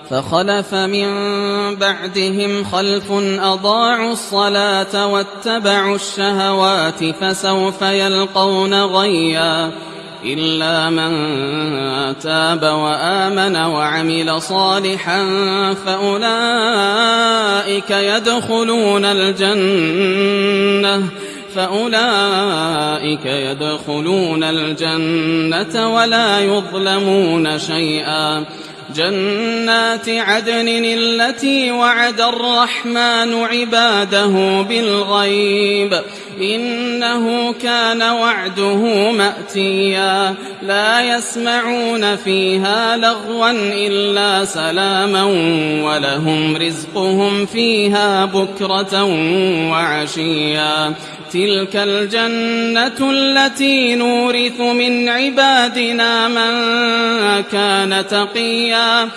فخلف من بعدهم خلف أضاعوا الصلاة واتبعوا الشهوات فسوف يلقون غيا إلا من تاب وآمن وعمل صالحا فأولئك يدخلون الجنة ولا يظلمون شيئا. جنات عدن التي وعد الرحمن عباده بالغيب إنه كان وعده مأتيا لا يسمعون فيها لغوا إلا سلاما ولهم رزقهم فيها بكرة وعشيا تلك الجنة التي نورث من عبادنا من كان تقيا